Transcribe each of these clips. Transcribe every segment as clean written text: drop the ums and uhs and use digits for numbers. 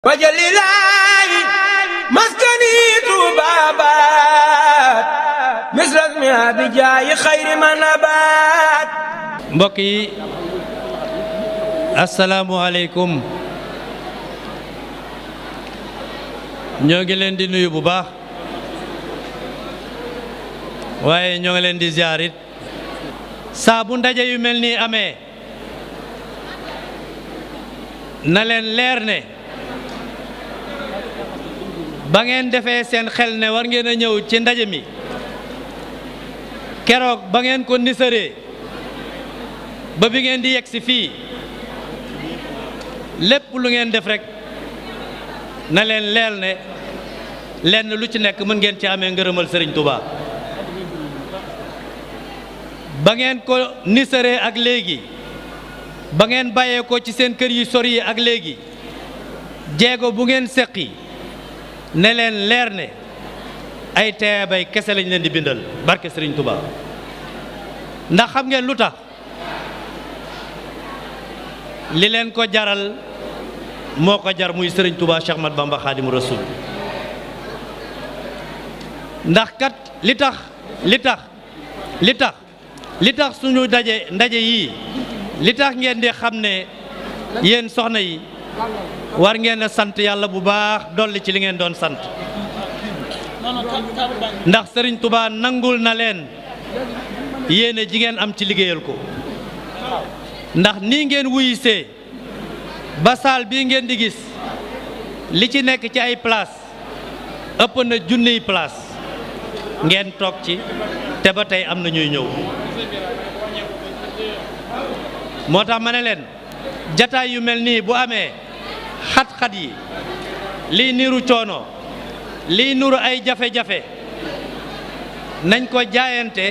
wajalilaayi maskani tuubaabaat misras mi abijaayi xayri manabaat. mbokk yi asalaamualeykum ñoo ngi leen di nuyu bu baax waaye ñoo ngi leen di ziyaarit saa bu ndaje yu mel nii amee na leen leer ne ba ngeen defee seen xel ne war ngeen a ñëw ci ndaje mi keroog ba ngeen ko nisaree ba bi ngeen di yegsi fii lépp lu ngeen def rek na leen leer ne lenn lu ci nekk mën ngeen ci amee ngërëmal Sëriñ Tuubaa ba ngeen ko nisaree ak léegi ba ngeen bàyyee ko ci seen kër yi sori yi ak léegi jéego bu ngeen seqi ne leen leer ne ay teebay kese lañ leen di bindal barke Sëriñ Tuubaa ndax xam ngeen lu tax li leen ko jaral moo ko jar muy Sëriñ Tuubaa Cheikh Ahmadou Bamba Xaadimu Rasuul ndax kat li tax suñu ndaje yii li tax ngeen di xam ne yéen soxna yi war ngeen a sant yàlla bu baax dolli ci li ngeen doon sant ndax Sëriñ Tuubaa nangul na leen yéene ji ngeen am ci liggéeyal ko ndax nii ngeen wuyisee ba saal bii ngeen di gis li ci nekk ci ay place ëpp na junniy place ngeen toog ci te ba tey am na ñuy ñëw moo tax ma ne leen jataay yu mel nii bu amee xat-xat yi liy niru coono liy niru ay jafe-jafe nañ ko jaayante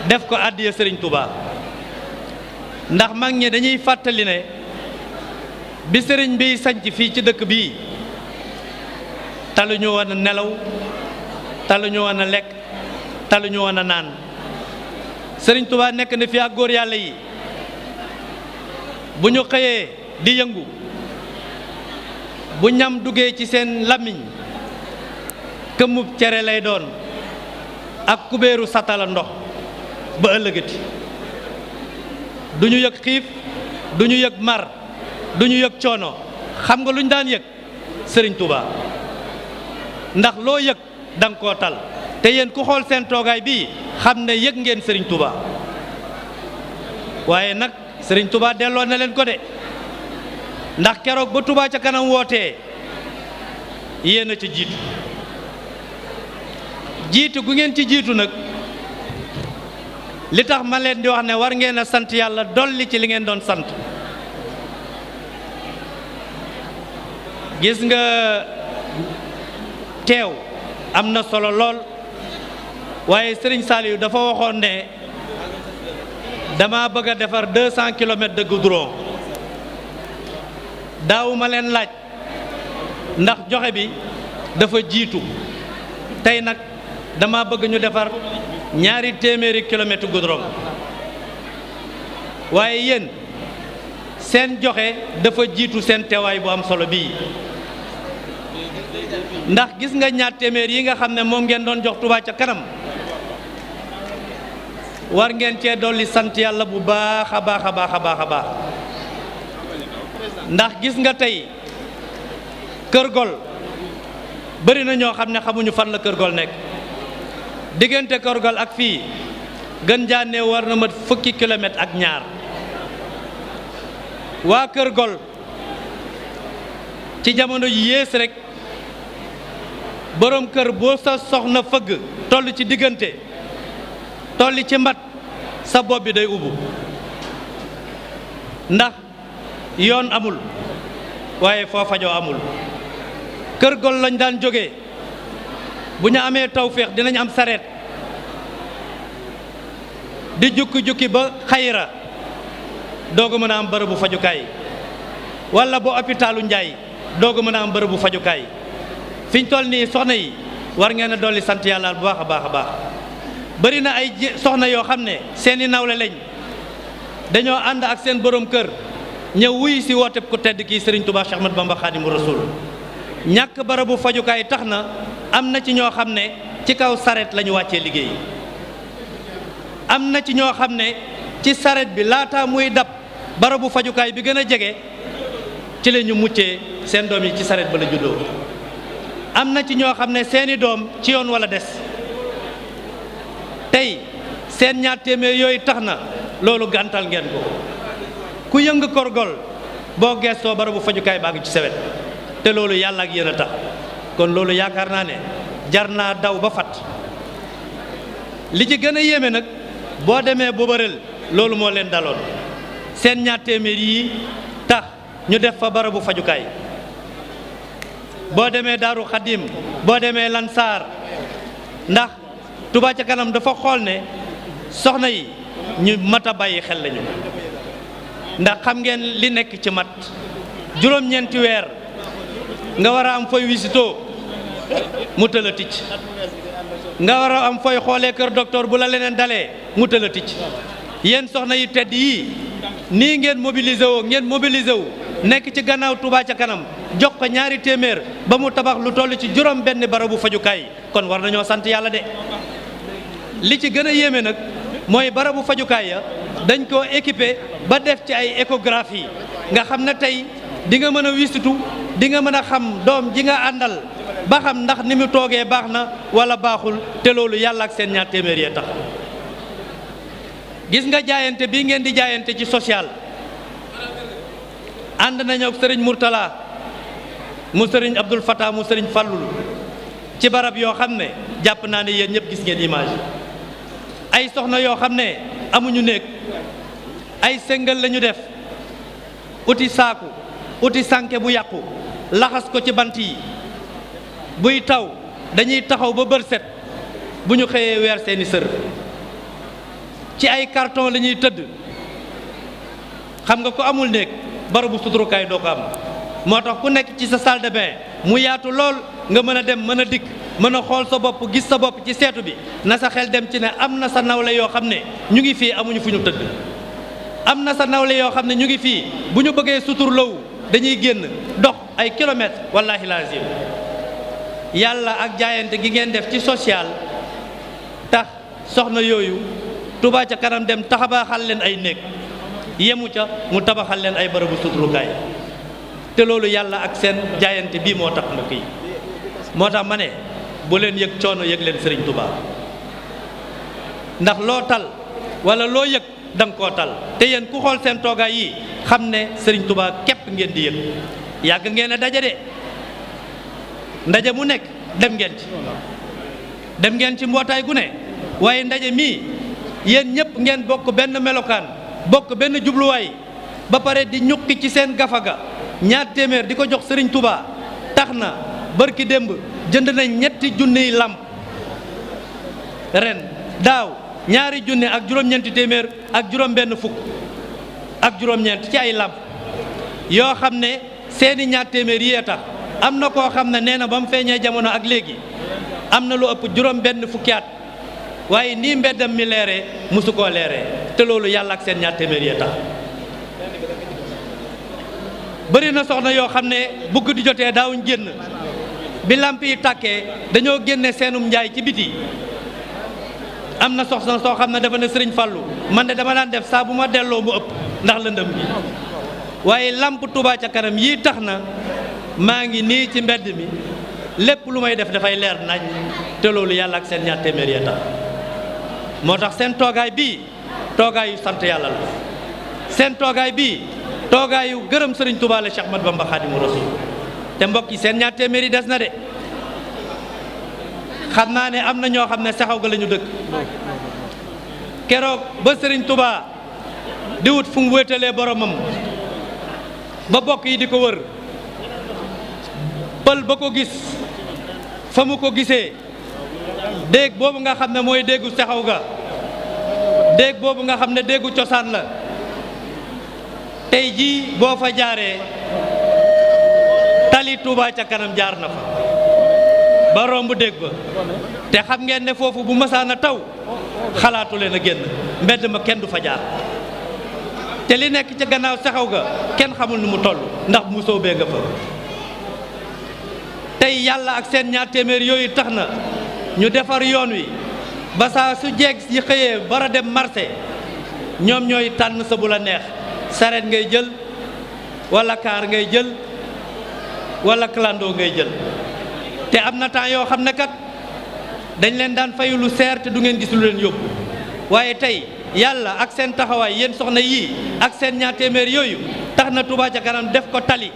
def ko àddiya Sëriñ Tuubaa ndax mag ñi dañuy fàttali ne bi sëriñ bi sanc fii ci dëkk bii taluñu woon a nelaw taluñu woon a lekk taluñu woon a naan Sëriñ Tuubaa nekk na fi ak góor yàlla yi bu ñu xëyee di yëngu bu ñam duggee ci seen làmmiñ këmmub cere lay doon ak kubéeru satala ndox ba ëllëgati du ñu yëg xiif du ñu yëg mar du ñu yëg coono xam nga lu ñu daan yëg Sëriñ Tuubaa ndax loo yëg danga koo tal te yéen ku xool seen toogaay bii xam ne yëg ngeen Sëriñ Tuubaa waaye nag Sëriñ Tuubaa delloo na leen ko de ndax keroog ba Touba ca kanam wootee yéen a ci jiitu gu ngeen ci jiitu nag li tax ma leen di wax ne war ngeen a sant yàlla dolli ci li ngeen doon sant gis nga teew am na solo lool waaye Sëriñ Saliou dafa waxoon ne dama bëgg a defar 200 kilomètres de goudron daawuma leen laaj ndax joxe bi dafa jiitu tey nag dama bëgg ñu defar 200 kilomètres goudron waaye yéen seen joxe dafa jiitu seen teewaay bu am solo bii ndax gis nga 200 yi nga xam ne moom ngeen doon jox Touba ca kanam war ngeen cee dolli sant yàlla bu baax a baax a baax a baax a baax ndax gis nga tey Kër Gol bari na ñoo xam ne xamuñu fan la Kër Gol nekk diggante Kër Gol ak fii gën jaanee war na mat fukki kilomètre ak ñaar waa Kër Gol ci jamono yi yées rek boroom kër boo sa soxna fëgg toll ci diggante tolli ci mbat sa bopp bi day ubbu ndax yoon amul waaye foo fajoo amul Kër Gol lañ daan jógee bu ñu amee tawféex dinañ am sareet di jukki-jukki ba xayra dooga mën a am bërëbu fajukaay walla ba hôpitalu Njaay dooga mën a am bërëbu fajukaay fi ñu toll nii soxna yi war ngeen a dolli sant yàlla bu baax a baax a baax bari na ay soxna yoo xam ne seeni nawle lañ dañoo ànd ak seen borom kër ñëw wuy si wooteb ku tedd kii Serigne Touba Cheikh Ahmadou Bamba Khadimu Rasul ñàkk barabu fajukaay tax na am na ci ñoo xam ne ci kaw saret la ñu wàccee liggéey am na ci ñoo xam ne ci saret bi laata muy dab barabu fajukaay bi gën a jege ci la ñu muccee seen doom yi ci saret ba la juddoo am na ci ñoo xam ne seeni doom ci yoon wala des tey seen ñaar téeméer yooyu tax na loolu gàntal ngeen ko ku yëng korgol boo gestoo barabu fajukaay baa ngi ci sewet te loolu yàlla ak yéen a tax kon loolu yaakaar naa ne jar naa daw ba fat li ci gën a yéeme nag boo demee Bobareel loolu moo leen daloon seen ñaar téeméer yi tax ñu def fa barabu fajukaay boo demee Daaru Xadim boo demee Lansar ndax Touba ca kanam dafa xool ne soxna yi ñu mat a bàyyi xel lañu ndax xam ngeen li nekk ci mat juróom-ñeenti weer nga war a am fooy wisitoo mu tëla ticc nga war a am fooy xoolee kër docteur bu la leneen dalee mu tëla ticc yéen soxna yi tedd yii nii ngeen mobilisé wu nekk ci gannaaw Touba ca kanam jox ko ñaari téeméer ba mu tabax lu toll ci juróom benn barabu fajukaay kon war nañoo sant yàlla de li ci gën a yéeme nag mooy barabu fajukaay ya dañ koo équipé ba def ci ay échographie nga xam ne tey di nga mën a wisitu di nga mën a xam doom ji nga àndal ba xam ndax ni mu toogee baax na wala baaxul te loolu yàlla ak seen ñaar téeméer yee tax gis nga jaayante bii ngeen di jaayante ci social ànd nañu ak sëriñ Mourtala mu sëriñ Abdul Fatah mu sëriñ Fallul ci barab yoo xam ne jàpp naa ne yéen ñëpp gis ngeen image ay soxna yoo xam ne amuñu néeg ay sengal lañu def uti saaku uti sànke bu yàqu laxas ko ci bant yi buy taw dañuy taxaw ba bër set bu ñu xëyee weer seeni sër ci ay carton la ñuy tëdd xam nga ko amul néeg barabu suturukaay doo ko am moo tax ku nekk ci sa salle de bain mu yaatu lool nga mën a dem mën a dikk mën a xool sa bopp gis sa bopp ci seetu bi na sa xel dem ci ne am na sa nawle yoo xam ne ñu ngi fii amuñu fu ñu tëdd am na sa nawle yoo xam ne ñu ngi fii bu ñu bëggee suturlawu dañuy génn dox ay kilomètres wallaahi lazim yàlla ak jaayante gi ngeen def ci social tax soxna yooyu Touba ca kanam dem taxabaxal leen ay néeg yemu ca mu tabaxal leen ay barabu suturukaay te loolu yàlla ak seen jaayante bii moo tax mbokk yi moo tax ma ne bu leen yëg coono yëg leen Serigne Touba ndax loo tal wala loo yëg da nga koo tal te yéen ku xool seen toogaay yi xam ne Serigne Touba képp ngeen di yëg yàgg ngeen a daje de ndaje mu nekk dem ngeen ci mbootaay gu ne waaye ndaje mii yéen ñëpp ngeen bokk benn melokaan bokk benn jubluwaay ba pare di ñuqi ci seen gafaga ñaar téeméer di ko jox Serigne Touba tax na barki démb jënd nañ ñetti junniy làmp ren daaw ñaari junne ak juróom-ñeenti téeméer ak juróom-benn fukk ak juróom-ñeent ci ay làmp yoo xam ne seeni ñaar téeméer yi tax am na koo xam ne nee na ba mu feeñee jamono ak léegi am na lu ëpp juróom-benn fukki at waaye nii mbeddam mi leeree mosu koo leeree te loolu yàlla ak seen ñaar téeméer yi tax bëri na soxna yoo xam ne bu guddi jotee daawuñ génn bi làmp yi tàkkee dañoo génne seenum njaay ci biti am na soxna soo xam ne dafa ne Sëriñ Fallu man de dama daan def saa bu ma delloo mu ëpp ndax lëndëm gi waaye làmp Touba ca kanam yii tax na maa ngi nii ci mbedd mi lépp lu may def dafay leer nañ te loolu yàlla ak seen ñaar téeméer ya tax moo tax seen toogaay bii toogaayu sant yàlla la seen toogaay bii toogaayu gërëm Serigne Touba la Cheikh Ahmadou Bamba Khadimu Rasul te mbokk yi seen ñaar téeméer yi des na de xam naa ne am na ñoo xam ne saxaw ga la ñu dëkk keroog ba Serigne Touba di wut fu mu wéetalee boromam ba bokk yi di ko wër pël ba ko gis fa mu ko gisee déeg boobu nga xam ne mooy déegu saxaw ga déeg boobu nga xam ne déegu cosaan la tey jii boo fa jaaree tali Touba ca kanam jaar na fa ba romb déeg ba te xam ngeen ne foofu bu masaan a taw xalaatu leen a génn mbedd ma kenn du fa jaar te li nekk ca gannaaw saxaw ga kenn xamul nu mu toll ndax mu soobee nga fa. tey yàlla ak seen ñaar téeméer yooyu tax na ñu defar yoon wi ba saa su jeeg yi xëyee bara dem marché ñoom ñooy tànn sa bu la neex saret ngay jël wala kaar ngay jël wala clando ngay jël. te am na temps yoo xam ne kat dañ leen daan fayu lu seer te du ngeen gis lu leen yóbbu waaye tey yàlla ak seen taxawaay yéen soxna yii ak seen ñaar téeméer yooyu tax na Touba ca kanam def ko tali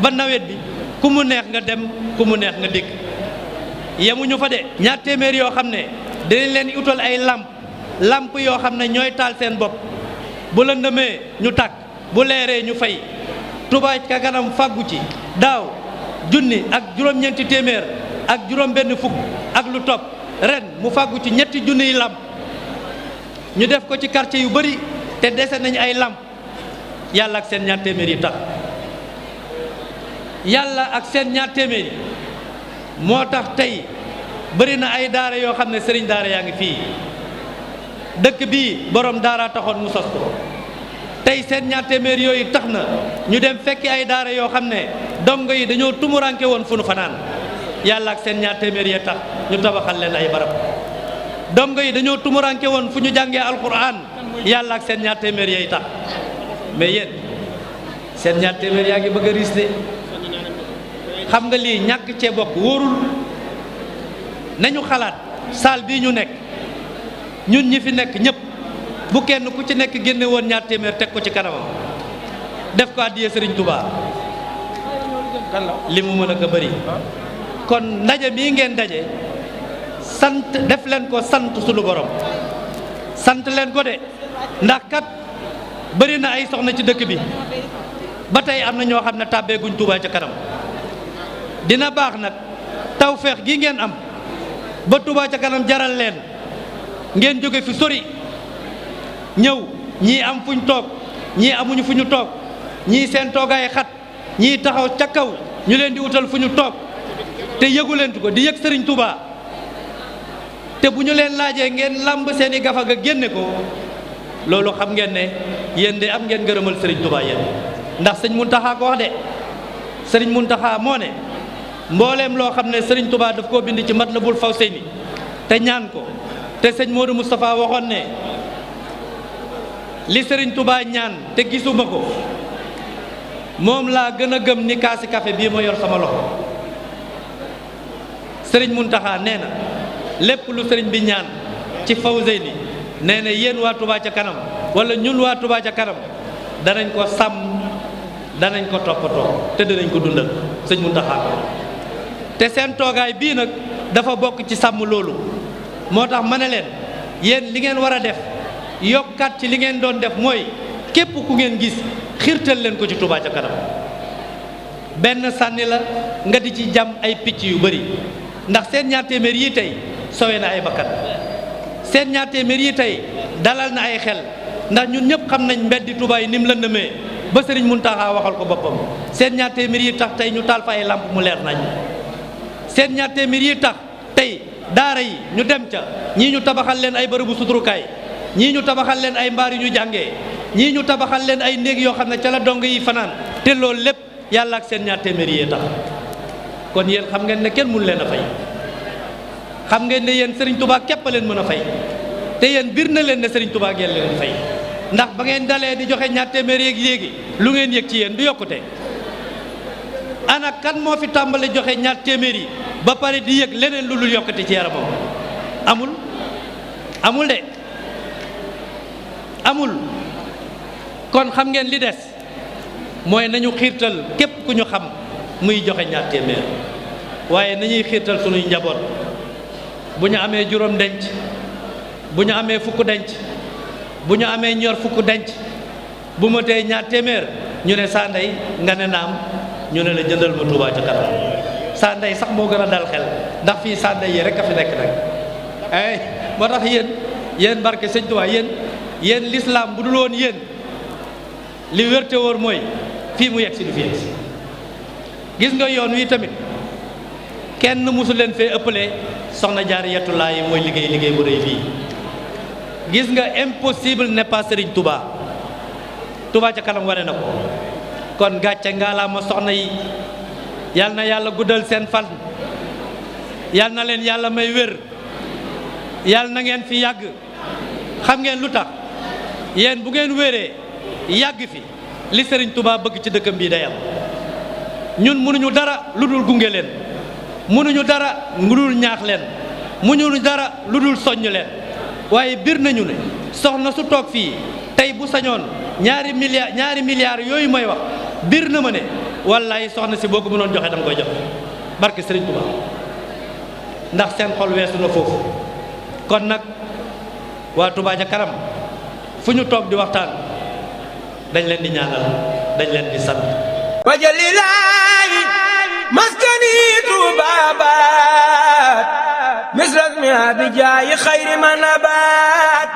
ba nawet bi ku mu neex nga dem ku mu neex nga dikk. yemuñu fa de ñaar téeméer yoo xam ne dinañ leen utal ay lamp yoo xam ne ñooy taal seen bopp bu lëndëmee ñu tàkk bu leeree ñu fay. Touba ca kanam fàggu ci daaw junni ak juróom-ñeenti téeméer ak juróom-benn fukk ak lu topp ren mu fàggu ci ñetti junniy lamp ñu def ko ci quartier yu bari te dese nañu ay lamp yàlla ak seen ñaar téeméer yi tax. yàlla ak seen ñaar téeméer yi moo tax tey bëri na ay daara yoo xam ne sëriñ daara yaa ngi fii dëkk bii borom daara taxoon mu sos ko tey seen ñaar téeméer yooyu tax na ñu dem fekki ay daara yoo xam ne dongo yi dañoo tumuranke woon fu nu fanaan yàlla ak seen ñaar téeméer yee tax ñu tabaxal leen ay barab. dongo yi dañoo tumuranke woon fu ñu jàngee alquran yàlla ak seen ñaar téeméer yee tax mais yéen seen ñaar téeméer yaa ngi bëgg a riis de xam nga lii ñàkk cee bokk wóorul. nañu xalaat saal bii ñu nekk ñun ñi fi nekk ñëpp bu kenn ku ci nekk génne woon ñaar téeméer teg ko ci kanamam def ko àddiyee Sëriñ Tuubaa li mu mën a ko bëri. kon ndaje mii ngeen daje sant def leen ko sant sunu borom sant leen ko de ndax kat bëri na ay soxna ci dëkk bi ba tey am na ñoo xam ne tàbbeeguñ Tuubaa ca kanam. dina baax nag tawfeex gi ngeen am ba Touba ca kanam jaral leen ngeen jóge fi sori ñëw ñii am fuñ toog ñii amuñu fu ñu toog ñii seen toogaay xat ñii taxaw ca kaw ñu leen di utal fu ñu toog te yëgu leen ko di yëg Sëriñ Touba te bu ñu leen laajee ngeen làmb seeni gafa ga génne ko loolu xam ngeen ne yéen de am ngeen gërëmal Sëriñ Touba yéen ndax sëñ Muntaxa ko wax de sëriñ Muntaxa moo ne mbooleem loo xam ne Sëriñ Touba daf koo bind ci Matlabul Fawzayni te ñaan ko te sëñ Modou Moustapha waxoon ne li Sëriñ Touba ñaan te gisuma ko moom laa gën a gëm ni kaasi café bii ma yor sama loxo Sëriñ Muntaxa nee na lépp lu sëriñ bi ñaan ci Fawzayni nee na yéen waa Touba ca kanam wala ñun waa Touba ca kanam danañ ko sàmm danañ ko toppatoo te danañ ko dundal sëñ Muntaxa ko te seen toogaay bii nag dafa bokk ci sàmm loolu moo tax ma ne leen yéen li ngeen war a def yokkaat ci li ngeen doon def mooy képp ku ngeen gis xiirtal leen ko ci Touba ca kanam benn sànni la nga di ci jam ay picc yu bëri ndax seen ñaar téeméer yi tey sowe na ay bakkan seen ñaar téeméer yi tey dalal na ay xel ndax ñun ñëpp xam nañ mbeddi Touba yi ni mu lëndëmee ba Sëriñ Muntaxa waxal ko boppam seen ñaar téeméer yi tax tey ñu taal fa ay làmp mu leer nañ seen ñaar téeméer yi tax tey daara yi ñu dem ca ñii ñu tabaxal leen ay bërëbu suturukaay ñii ñu tabaxal leen ay mbaar yu ñu jàngee ñii ñu tabaxal leen ay néeg yoo xam ne ca la dong yi fanaan te loolu lépp yàlla ak seen ñaar téeméer yi tax kon yéen xam ngeen ne kenn mënu leen a fay xam ngeen ne yéen Serigne Touba képp a leen mën a fay te yéen bir na leen ne Serigne Touba ngeen leen fay ndax ba ngeen dalee di joxe ñaar téeméer yeeg léegi lu ngeen yëg ci yéen du yokkute ana kan moo fi tàmbale joxe ñaar téeméer yi ba pare di yëg leneen lu dul yokkute ci yaramam amul de amul kon xam ngeen li des mooy nañu xiirtal képp ku ñu xam muy joxe ñaar téeméer waaye nañuy xiirtal sunuy njaboot bu ñu amee juróom denc bu ñu amee fukk denc bu ñu amee ñor fukk denc bu ma tee ñaar téeméer ñu ne saa ndey nga ne naam ñu ne la jëndal ma Touba ca kanam saa ndey sax moo gën a dal xel ndax fii saa ndey yi rek a fi nekk nag ay moo tax yéen barke sëñ Touba yéen l'islam bu dul woon yéen li wérte wóor mooy fii mu yegg si du fi yegg si gis nga yoon wi tamit kenn musu leen fee ëppale soxna Jaaratullaahi mooy liggéey bu rëy fii gis nga impossible n'est pas Serigne Touba Touba ca kanam wane na ko kon gàcce ngaalaama soxna yi yal na yàlla guddal seen fan yal na leen yàlla may wér yal na ngeen fi yàgg xam ngeen lu tax yéen bu ngeen wéree yàgg fi li Serigne Touba bëgg ci dëkkam bii day am ñun mënuñu dara lu dul gunge leen mënuñu dara lu dul ñaax leen mënuñu dara lu dul soññ leen waaye bir nañu ne soxna su toog fii tey bu sañoon ñaari milliards yooyu may wax bir na ma ne wallaay soxna si boo ko mënoon joxe danga koy joxe barke Serigne Touba ndax seen xol weesu na foofu kon nag waa Touba ca kanam fu ñu toog di waxtaan dañ leen di ñaanal dañ leen di sant wajalilaahi maskani tubabat misras mi abijaayi xayri man abat